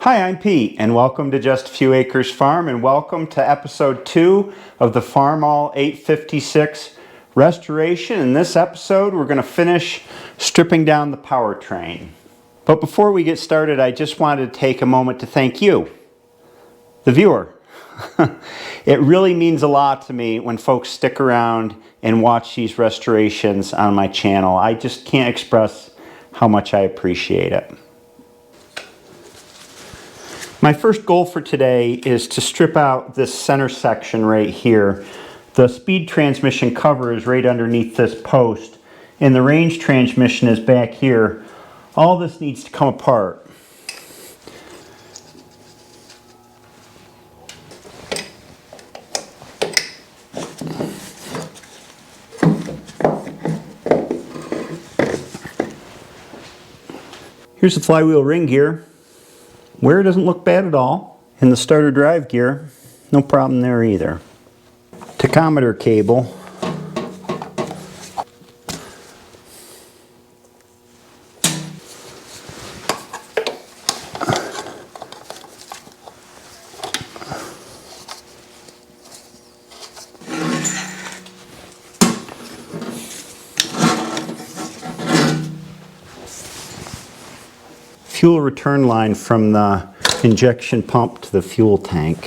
Hi, I'm Pete, and welcome to Just a Few Acres Farm, and welcome to episode 2 of the Farmall 856 restoration. In this episode, we're going to finish stripping down the powertrain. But before we get started, I just wanted to take a moment to thank you, the viewer. It really means a lot to me when folks stick around and watch these restorations on my channel. I just can't express how much I appreciate it. My first goal for today is to strip out this center section right here. The speed transmission cover is right underneath this post, and the range transmission is back here. All this needs to come apart. Here's the flywheel ring gear. Wear doesn't look bad at all. And the starter drive gear, no problem there either. Tachometer cable. Fuel return line from the injection pump to the fuel tank.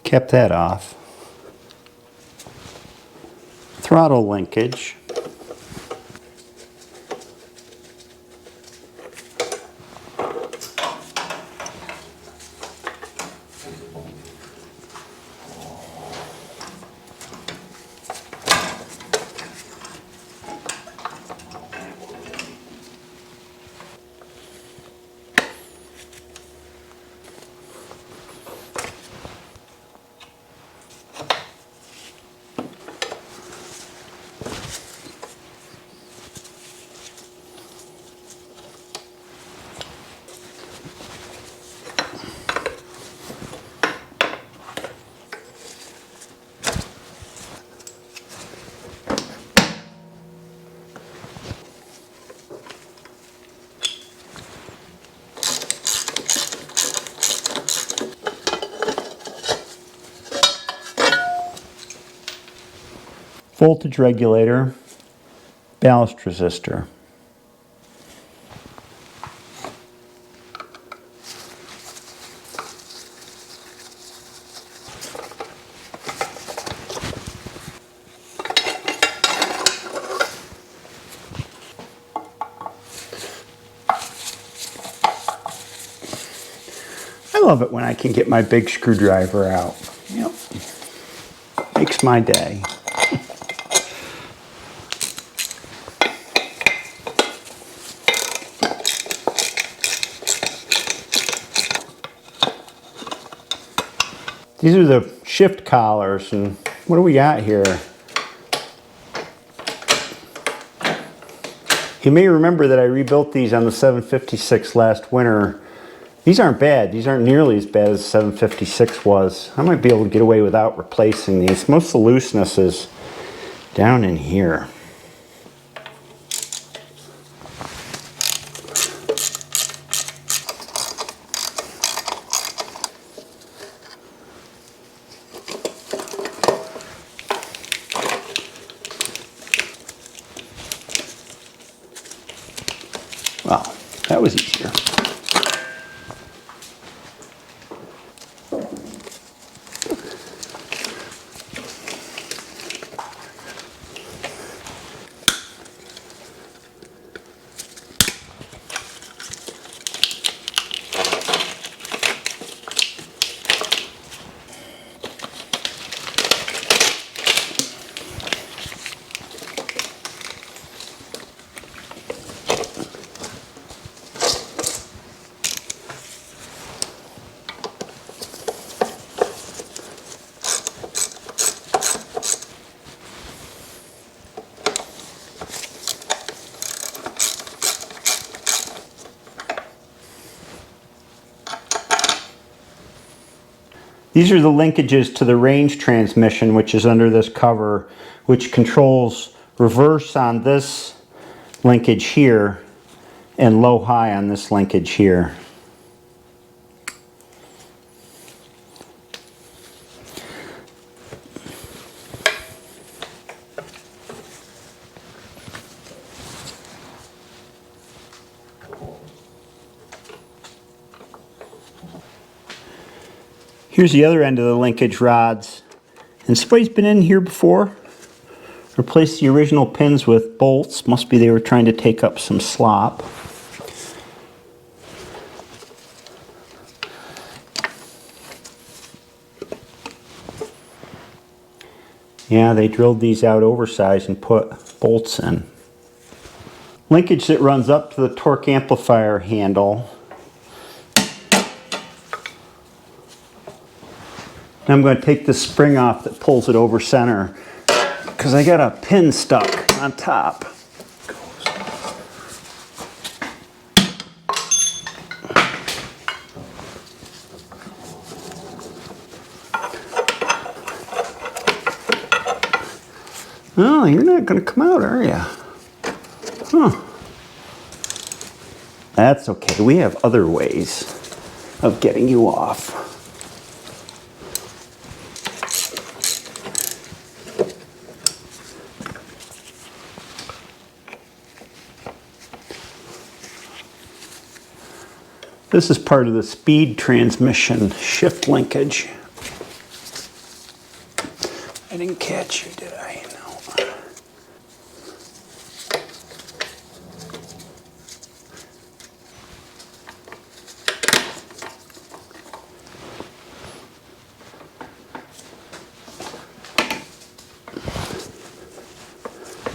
Kept that off. Throttle linkage. Voltage regulator, ballast resistor. I love it when I can get my big screwdriver out. Yep. Makes my day. These are the shift collars, and what do we got here? You may remember that I rebuilt these on the 756 last winter. These aren't bad. These aren't nearly as bad as the 756 was. I might be able to get away without replacing these. Most of the looseness is down in here. Well, that was easier. These are the linkages to the range transmission, which is under this cover, which controls reverse on this linkage here and low-high on this linkage here. Here's the other end of the linkage rods. And somebody's been in here before. Replaced the original pins with bolts. Must be they were trying to take up some slop. Yeah, they drilled these out oversized and put bolts in. Linkage that runs up to the torque amplifier handle. I'm going to take the spring off that pulls it over center because I got a pin stuck on top. Oh, you're not going to come out, are you? Huh. That's okay. We have other ways of getting you off. This is part of the speed transmission shift linkage. I didn't catch you, did I? No.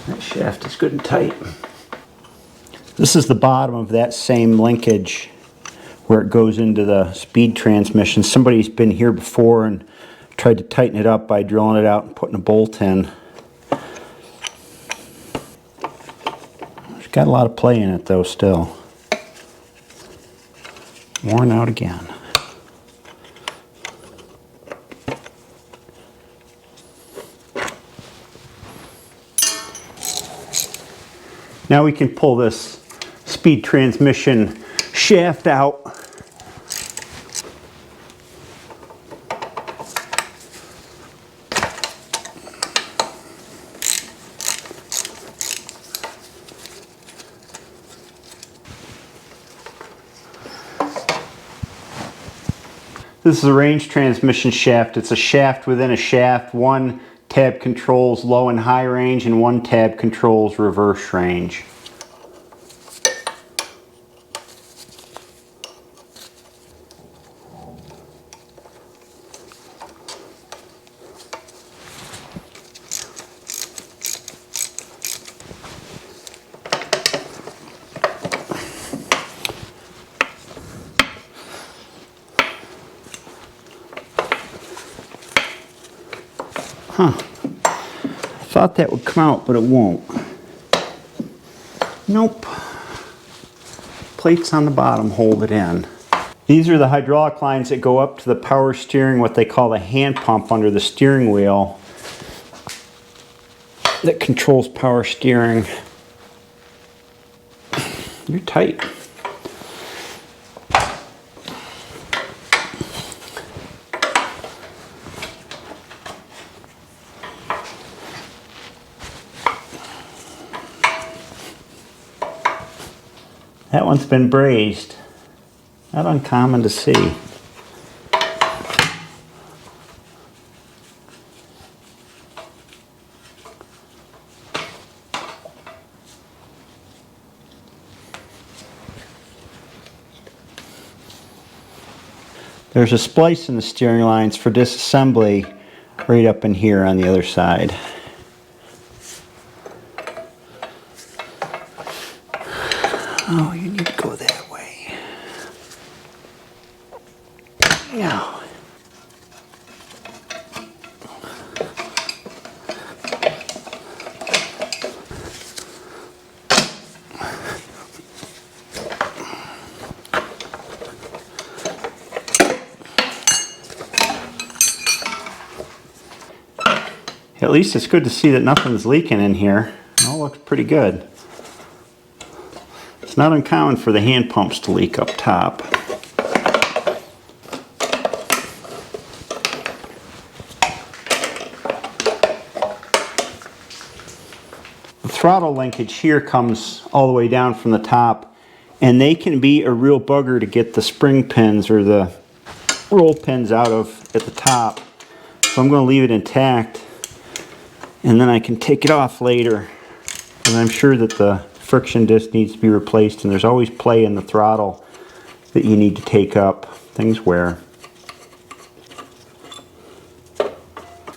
That shaft is good and tight. This is the bottom of that same linkage where it goes into the speed transmission. Somebody's been here before and tried to tighten it up by drilling it out and putting a bolt in. It's got a lot of play in it though still. Worn out again. Now we can pull this speed transmission shaft out. This is a range transmission shaft. It's a shaft within a shaft. One tab controls low and high range and one tab controls reverse range. Huh. I thought that would come out, but it won't. Nope. Plates on the bottom hold it in. These are the hydraulic lines that go up to the power steering, what they call the hand pump under the steering wheel that controls power steering. You're tight. That one's been brazed. Not uncommon to see. There's a splice in the steering lines for disassembly right up in here on the other side. Oh, you need to go that way. Yeah. At least it's good to see that nothing's leaking in here. It all looks pretty good. It's not uncommon for the hand pumps to leak up top. The throttle linkage here comes all the way down from the top, and they can be a real bugger to get the spring pins or the roll pins out of at the top. So I'm going to leave it intact, and then I can take it off later. And I'm sure that the friction disc needs to be replaced, and there's always play in the throttle that you need to take up. Things wear.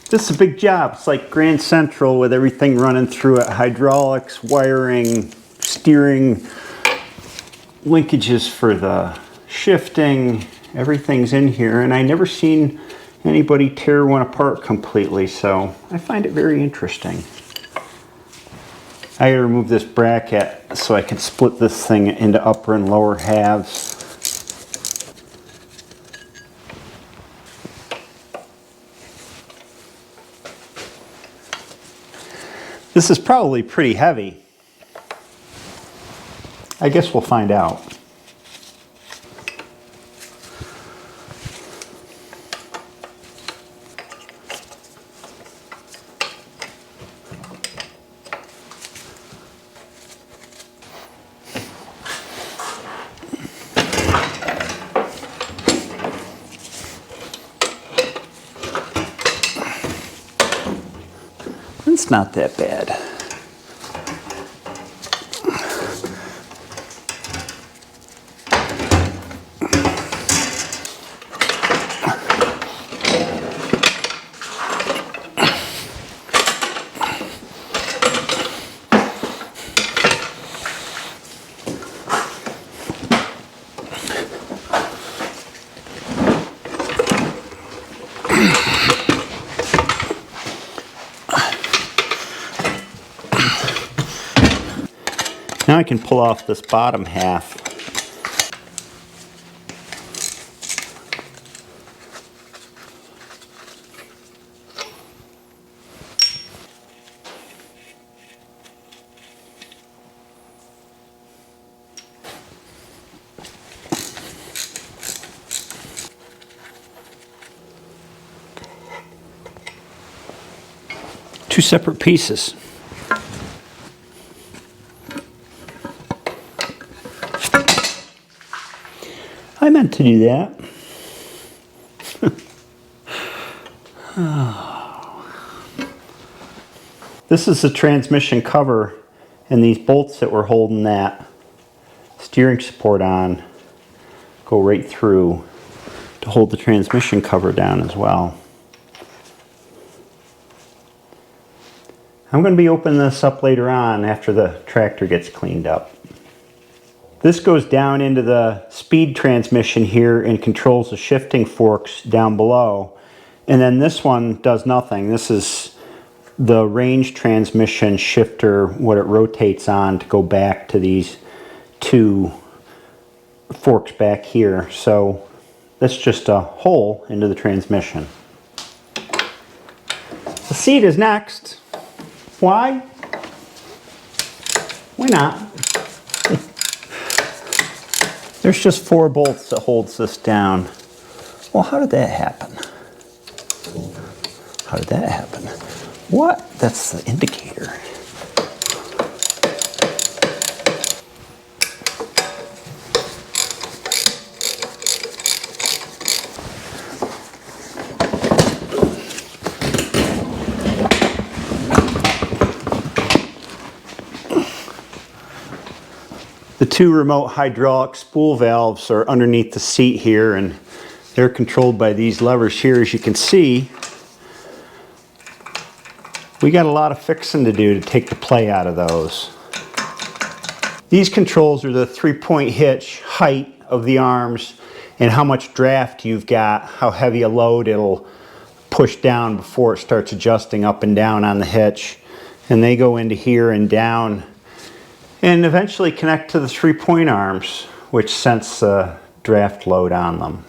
This is a big job. It's like Grand Central with everything running through it. Hydraulics, wiring, steering, linkages for the shifting. Everything's in here, and I never seen anybody tear one apart completely, so I find it very interesting. I gotta remove this bracket so I can split this thing into upper and lower halves. This is probably pretty heavy. I guess we'll find out. It's not that bad. Now I can pull off this bottom half. Two separate pieces. I meant to do that. This is the transmission cover, and these bolts that we're holding that steering support on go right through to hold the transmission cover down as well. I'm going to be opening this up later on after the tractor gets cleaned up. This goes down into the speed transmission here and controls the shifting forks down below. And then this one does nothing. This is the range transmission shifter, what it rotates on to go back to these two forks back here. So that's just a hole into the transmission. The seat is next. Why? Why not? There's just 4 bolts that holds this down. Well, how did that happen? How did that happen? What? That's the indicator. The 2 remote hydraulic spool valves are underneath the seat here, and they're controlled by these levers here. As you can see, we got a lot of fixing to do to take the play out of those. These controls are the 3-point hitch, height of the arms, and how much draft you've got, how heavy a load it'll push down before it starts adjusting up and down on the hitch. And they go into here and down, and eventually connect to the 3-point arms, which sense the draft load on them.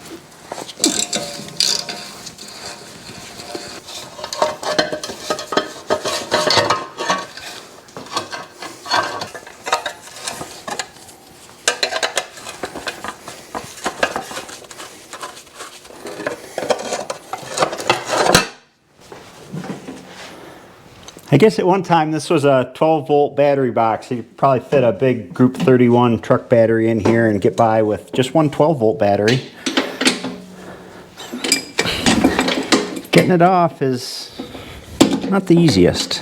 I guess at one time this was a 12-volt battery box. You could probably fit a big Group 31 truck battery in here and get by with just one 12-volt battery. Getting it off is not the easiest.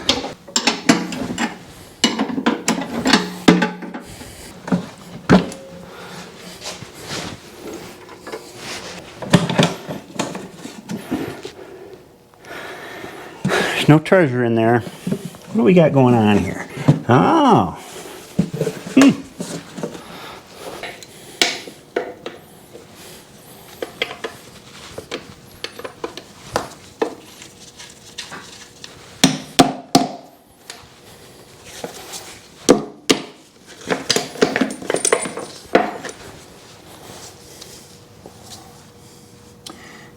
There's no treasure in there. What do we got going on here? Oh.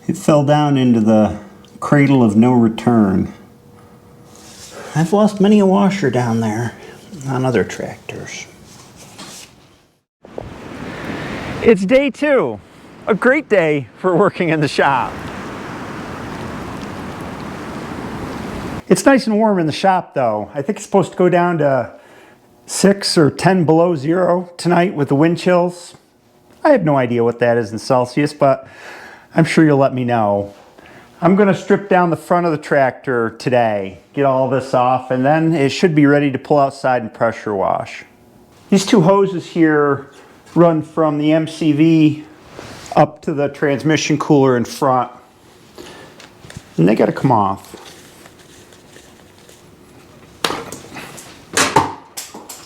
It fell down into the cradle of no return. I've lost many a washer down there on other tractors. It's day 2. A great day for working in the shop. It's nice and warm in the shop though. I think it's supposed to go down to 6 or 10 below zero tonight with the wind chills. I have no idea what that is in Celsius, but I'm sure you'll let me know. I'm going to strip down the front of the tractor today, get all this off, and then it should be ready to pull outside and pressure wash. These two hoses here run from the MCV up to the transmission cooler in front, and they got to come off.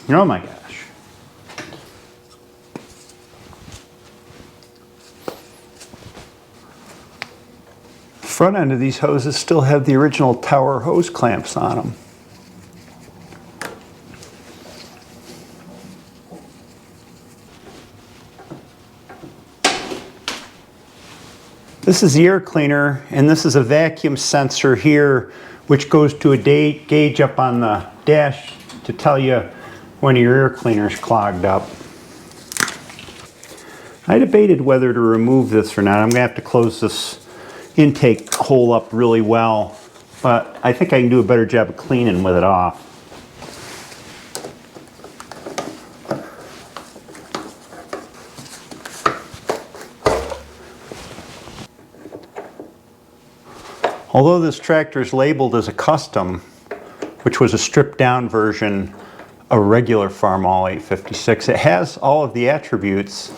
Oh my gosh. Front end of these hoses still have the original tower hose clamps on them. This is the air cleaner, and this is a vacuum sensor here which goes to a gauge up on the dash to tell you when your air cleaner is clogged up. I debated whether to remove this or not. I'm going to have to close this intake hole up really well, but I think I can do a better job of cleaning with it off. Although this tractor is labeled as a custom, which was a stripped down version of a regular Farmall 856, it has all of the attributes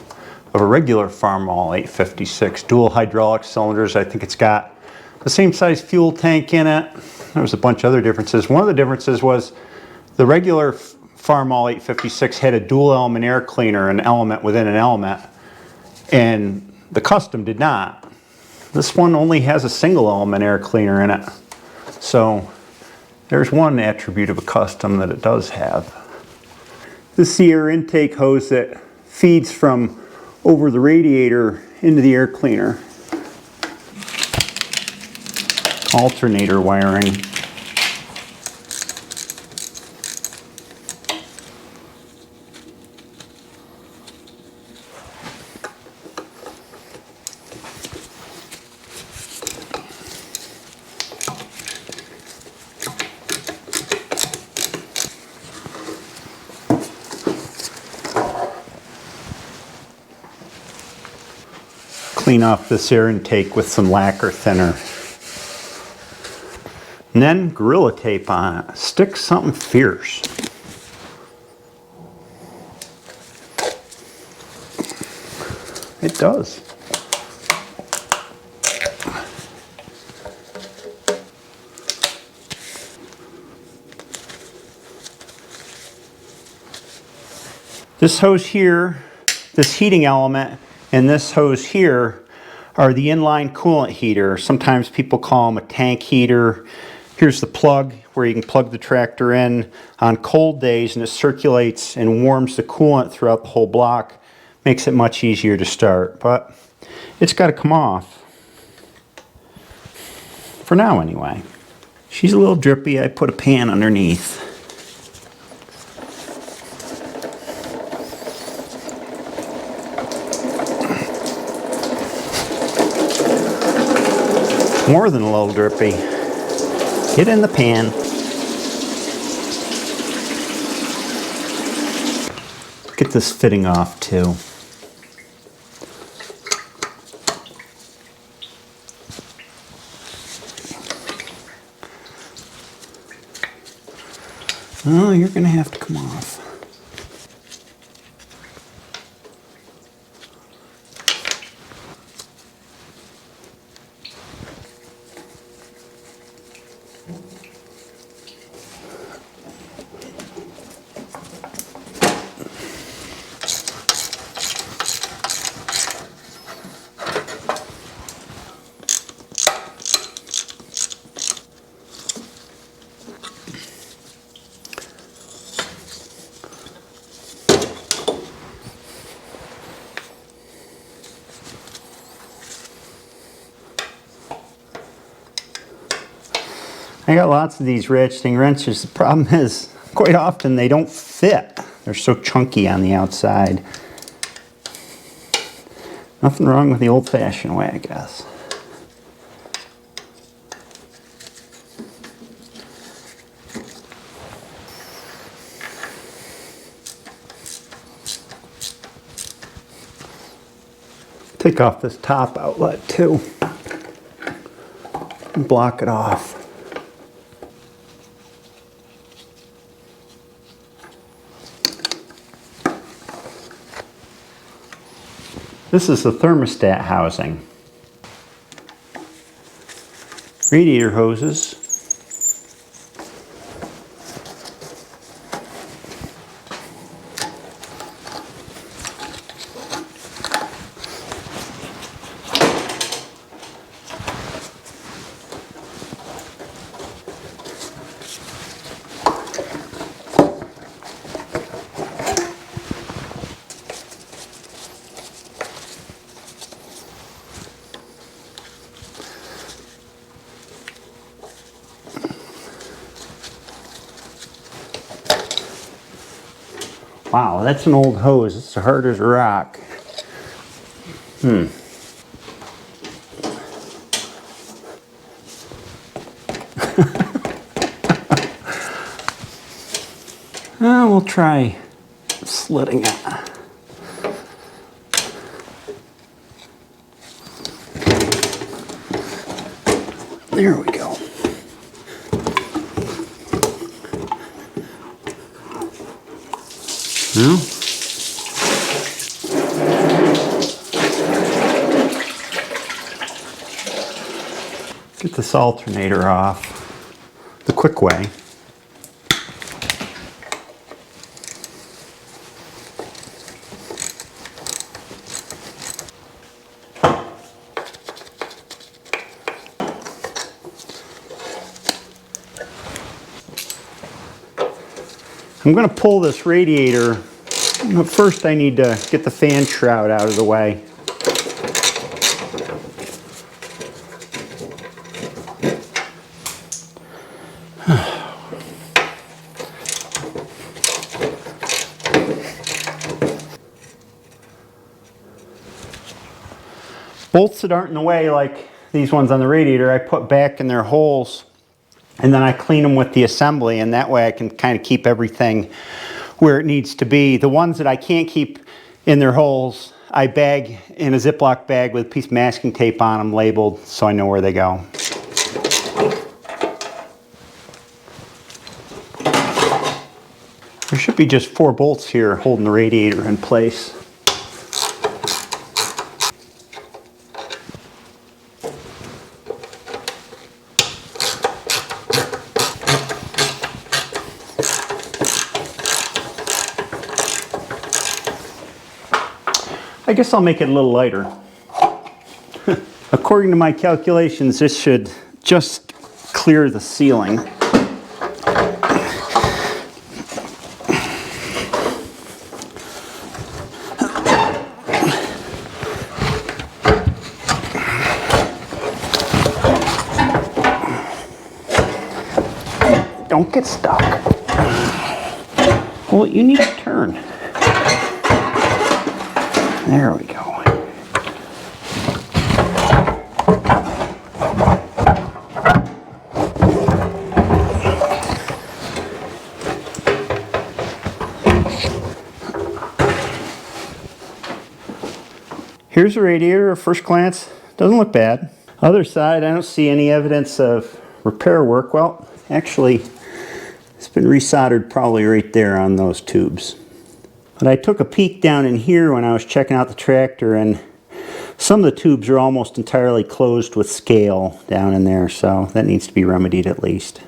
of a regular Farmall 856. Dual hydraulic cylinders. I think it's got the same size fuel tank in it. There was a bunch of other differences. One of the differences was the regular Farmall 856 had a dual element air cleaner, an element within an element, and the custom did not. This one only has a single element air cleaner in it. So there's one attribute of a custom that it does have. This is the air intake hose that feeds from over the radiator into the air cleaner. Alternator wiring. Clean off this air intake with some lacquer thinner. And then Gorilla Tape on it. Stick something fierce. It does. This hose here, this heating element, and this hose here are the inline coolant heater. Sometimes people call them a tank heater. Here's the plug where you can plug the tractor in on cold days, and it circulates and warms the coolant throughout the whole block. Makes it much easier to start, but it's got to come off. For now anyway. She's a little drippy. I put a pan underneath. More than a little drippy. Get in the pan. Get this fitting off too. Oh, you're going to have to come off. I got lots of these ratcheting wrenches. The problem is, quite often they don't fit. They're so chunky on the outside. Nothing wrong with the old-fashioned way, I guess. Take off this top outlet too and block it off. This is the thermostat housing. Radiator hoses. Wow, that's an old hose. It's hard as a rock. We'll try slitting it. There we go. Well, get this alternator off the quick way. I'm going to pull this radiator. First I need to get the fan shroud out of the way. Bolts that aren't in the way, like these ones on the radiator, I put back in their holes. And then I clean them with the assembly, and that way I can kind of keep everything where it needs to be. The ones that I can't keep in their holes, I bag in a Ziploc bag with a piece of masking tape on them labeled so I know where they go. There should be just 4 bolts here holding the radiator in place. I guess I'll make it a little lighter. According to my calculations, this should just clear the ceiling. Don't get stuck. Well, you need to turn. There we go. Here's the radiator at first glance. Doesn't look bad. Other side, I don't see any evidence of repair work. Well, actually, it's been resoldered probably right there on those tubes. But I took a peek down in here when I was checking out the tractor, and some of the tubes are almost entirely closed with scale down in there, so that needs to be remedied at least.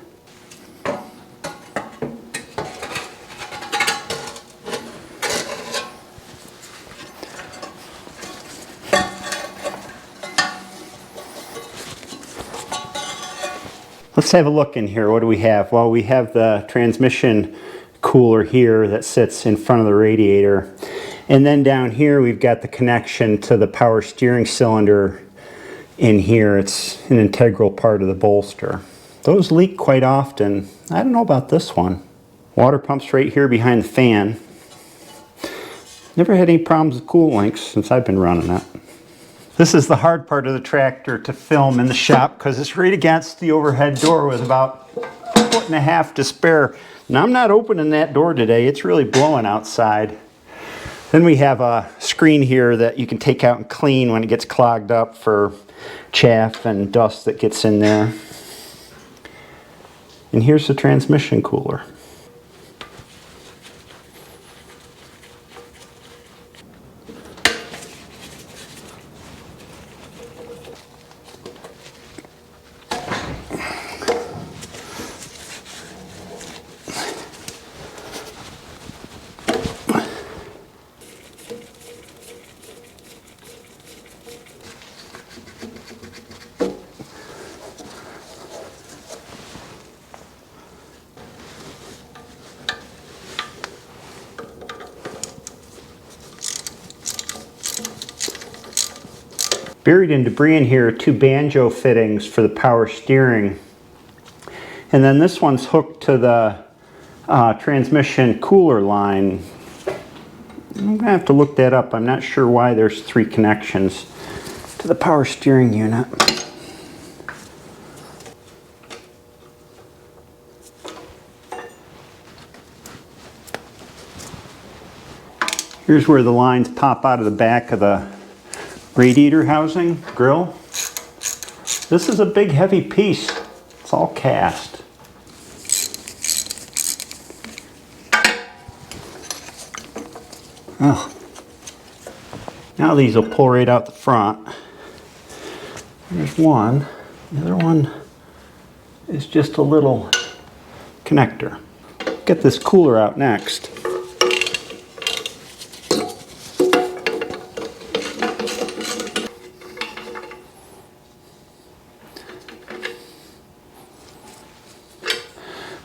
Let's have a look in here. What do we have? Well, we have the transmission cooler here that sits in front of the radiator. And then down here we've got the connection to the power steering cylinder in here. It's an integral part of the bolster. Those leak quite often. I don't know about this one. Water pump's right here behind the fan. Never had any problems with coolant links since I've been running it. This is the hard part of the tractor to film in the shop because it's right against the overhead door with about a foot and a half to spare. Now I'm not opening that door today. It's really blowing outside. Then we have a screen here that you can take out and clean when it gets clogged up for chaff and dust that gets in there. And here's the transmission cooler. Buried in debris in here are two banjo fittings for the power steering. And then this one's hooked to the transmission cooler line. I'm gonna have to look that up. I'm not sure why there's three connections to the power steering unit. Here's where the lines pop out of the back of the radiator housing, grill. This is a big heavy piece. It's all cast. Oh. Now these will pull right out the front. There's one. The other one is just a little connector. Get this cooler out next.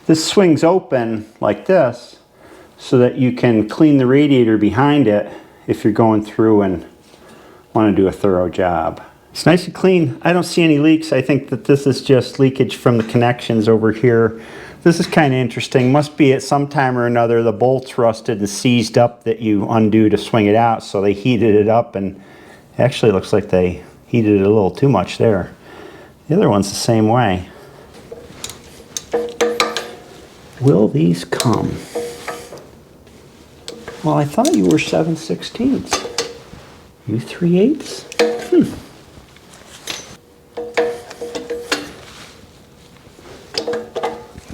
This swings open like this so that you can clean the radiator behind it if you're going through and want to do a thorough job. It's nice and clean. I don't see any leaks. I think that this is just leakage from the connections over here. This is kind of interesting. Must be at some time or another the bolts rusted and seized up that you undo to swing it out, so they heated it up, and it actually looks like they heated it a little too much there. The other one's the same way. Will these come? Well, I thought you were 7/16. You 3/8?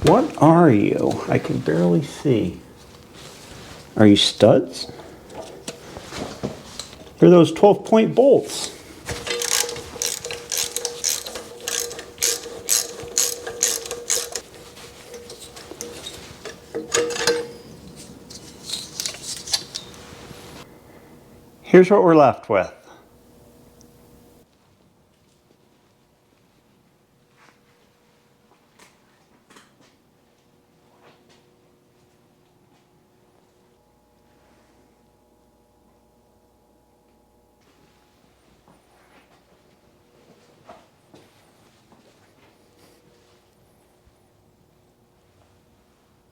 What are you? I can barely see. Are you studs? They're those 12-point bolts. Here's what we're left with.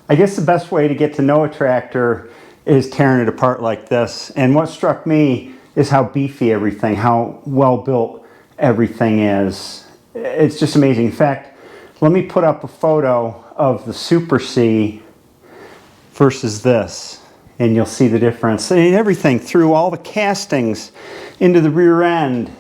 I guess the best way to get to know a tractor is tearing it apart like this. And what struck me is how beefy everything, how well built everything is. It's just amazing. In fact, let me put up a photo of the Super C versus this. and you'll see the difference. And everything through all the castings into the rear end,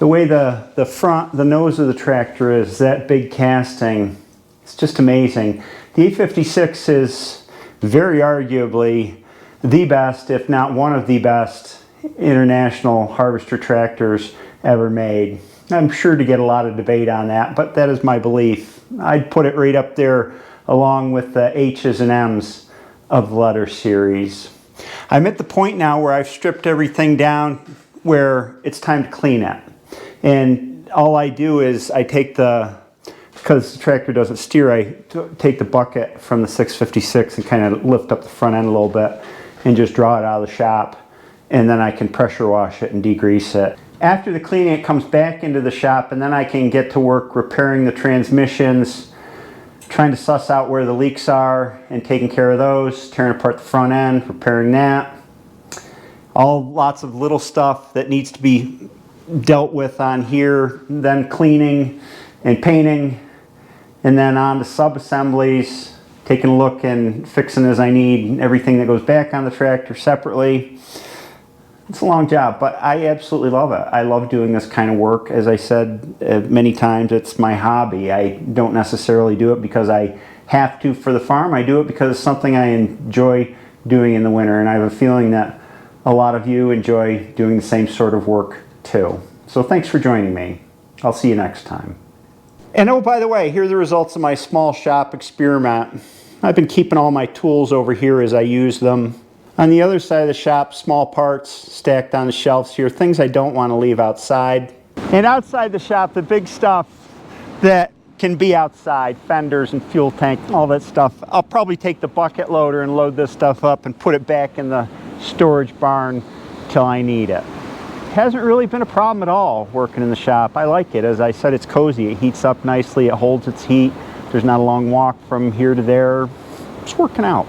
the way the nose of the tractor is, that big casting, it's just amazing. The 856 is very arguably the best, if not one of the best, international harvester tractors ever made. I'm sure to get a lot of debate on that, but that is my belief. I'd put it right up there along with the H's and M's of the letter series. I'm at the point now where I've stripped everything down where it's time to clean it. And all I do is I take because the tractor doesn't steer, I take the bucket from the 656 and kind of lift up the front end a little bit and just draw it out of the shop. And then I can pressure wash it and degrease it. After the cleaning, it comes back into the shop, and then I can get to work repairing the transmissions, trying to suss out where the leaks are and taking care of those, tearing apart the front end, repairing that. Lots of little stuff that needs to be dealt with on here, then cleaning and painting, and then on to sub-assemblies, taking a look and fixing as I need everything that goes back on the tractor separately. It's a long job, but I absolutely love it. I love doing this kind of work. As I said many times, it's my hobby. I don't necessarily do it because I have to for the farm. I do it because it's something I enjoy doing in the winter, and I have a feeling that a lot of you enjoy doing the same sort of work too. So thanks for joining me. I'll see you next time. And oh, by the way, here are the results of my small shop experiment. I've been keeping all my tools over here as I use them. On the other side of the shop, small parts stacked on the shelves here, things I don't want to leave outside. And outside the shop, the big stuff that can be outside, fenders and fuel tank, all that stuff. I'll probably take the bucket loader and load this stuff up and put it back in the storage barn till I need it. Hasn't really been a problem at all working in the shop. I like it. As I said, it's cozy. It heats up nicely. It holds its heat. There's not a long walk from here to there. It's working out.